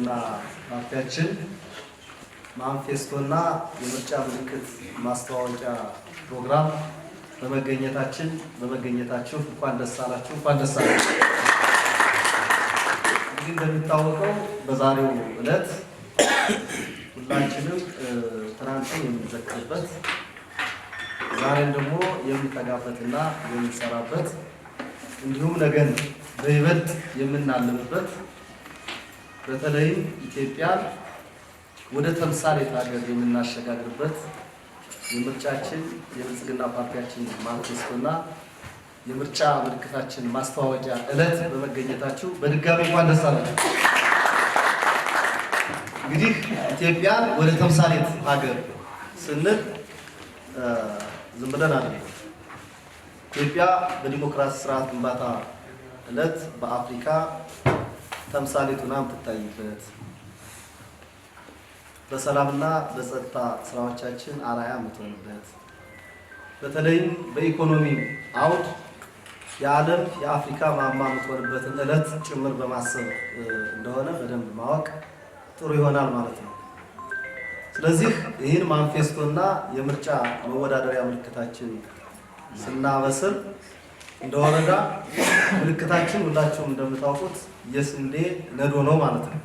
ብልጽግና ፓርቲያችን ማንፌስቶና የምርጫ ምልክት ማስተዋወቂያ ፕሮግራም በመገኘታችሁ እንኳን ደስ አላችሁ፣ እንኳን ደስ አላችሁ። እንግዲህ እንደሚታወቀው በዛሬው ዕለት ሁላችንም ትናንትን የምንዘክርበት ዛሬን ደግሞ የምንተጋበትና የምንሰራበት እንዲሁም ነገን በይበልጥ የምናልምበት በተለይም ኢትዮጵያን ወደ ተምሳሌት ሀገር የምናሸጋግርበት የምርጫችን የብልጽግና ፓርቲያችን ማንፌስቶና የምርጫ ምልክታችን ማስተዋወቂያ ዕለት በመገኘታችሁ በድጋሚ እንኳን ደስ አላችሁ። እንግዲህ ኢትዮጵያን ወደ ተምሳሌት ሀገር ስንል ዝም ብለን አይደለም። ኢትዮጵያ በዲሞክራሲ ስርዓት ግንባታ ዕለት በአፍሪካ ተምሳሌት ሆና የምትታይበት በሰላምና በጸጥታ ስራዎቻችን አርአያ የምትሆንበት በተለይም በኢኮኖሚ አውድ የዓለም የአፍሪካ ማማ የምትሆንበትን ዕለት ጭምር በማሰብ እንደሆነ በደንብ ማወቅ ጥሩ ይሆናል ማለት ነው። ስለዚህ ይህን ማንፌስቶና የምርጫ መወዳደሪያ ምልክታችን ስናበስር እንደ ወረዳ ምልክታችን ሁላችሁም እንደምታውቁት የስንዴ ነዶ ነው ማለት ነው።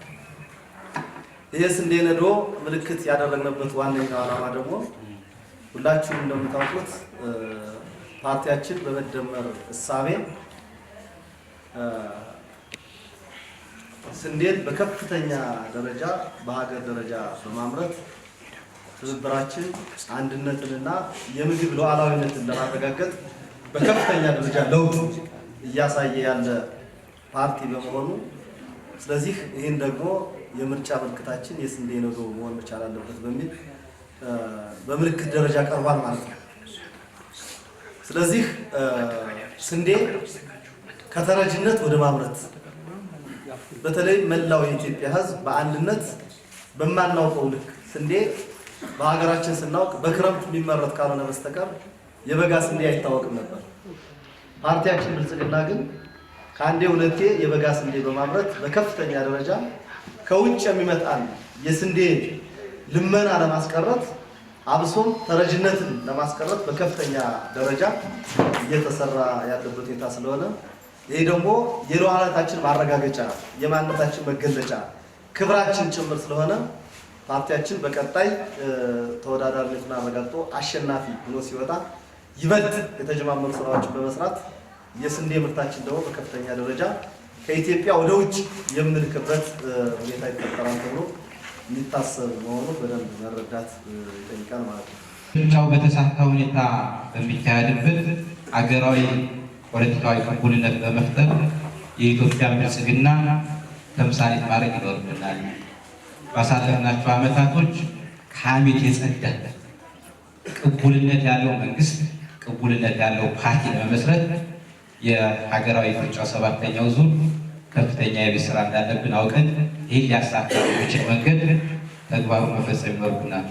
የስንዴ ነዶ ምልክት ያደረግንበት ዋነኛው ዓላማ ደግሞ ሁላችሁም እንደምታውቁት ፓርቲያችን በመደመር እሳቤ ስንዴን በከፍተኛ ደረጃ በሀገር ደረጃ በማምረት ትብብራችን አንድነትንና የምግብ ሉዓላዊነትን ለማረጋገጥ በከፍተኛ ደረጃ ለውጥ እያሳየ ያለ ፓርቲ በመሆኑ ስለዚህ ይህን ደግሞ የምርጫ ምልክታችን የስንዴ ነዶ መሆን መቻል አለበት በሚል በምልክት ደረጃ ቀርቧል ማለት ነው። ስለዚህ ስንዴ ከተረጅነት ወደ ማምረት በተለይ መላው የኢትዮጵያ ሕዝብ በአንድነት በማናውቀው ልክ ስንዴ በሀገራችን ስናውቅ በክረምት የሚመረት ካልሆነ በስተቀር የበጋ ስንዴ አይታወቅም ነበር። ፓርቲያችን ብልጽግና ግን ከአንዴ ሁለቴ የበጋ ስንዴ በማምረት በከፍተኛ ደረጃ ከውጭ የሚመጣን የስንዴ ልመና ለማስቀረት አብሶም ተረጅነትን ለማስቀረት በከፍተኛ ደረጃ እየተሰራ ያለበት ሁኔታ ስለሆነ ይሄ ደግሞ የሉዓላዊነታችን ማረጋገጫ የማንነታችን መገለጫ ክብራችን ጭምር ስለሆነ ፓርቲያችን በቀጣይ ተወዳዳሪነቱን አረጋግጦ አሸናፊ ሆኖ ሲወጣ ይበልጥ የተጀማመሩ ስራዎችን በመስራት የስንዴ ምርታችን ደግሞ በከፍተኛ ደረጃ ከኢትዮጵያ ወደ ውጭ የምንልክበት ሁኔታ ይፈጠራል ተብሎ የሚታሰብ መሆኑ በደንብ መረዳት ይጠይቃል ማለት ነው። ምርጫው በተሳካ ሁኔታ በሚካሄድበት አገራዊ ፖለቲካዊ ቅቡልነት በመፍጠር የኢትዮጵያ ብልጽግና ተምሳሌት ማድረግ ይኖርብናል። ባሳለፍናቸው ዓመታቶች ከሐሜት የጸዳ ቅቡልነት ያለው መንግስት፣ ቅቡልነት ያለው ፓርቲ ለመመስረት የሀገራዊ ምርጫው 7ኛው ዙር ከፍተኛ የቤት ስራ እንዳለብን አውቀን ይህን ሊያሳካ የሚችል መንገድ ተግባሩን መፈጸም ይኖርብናል።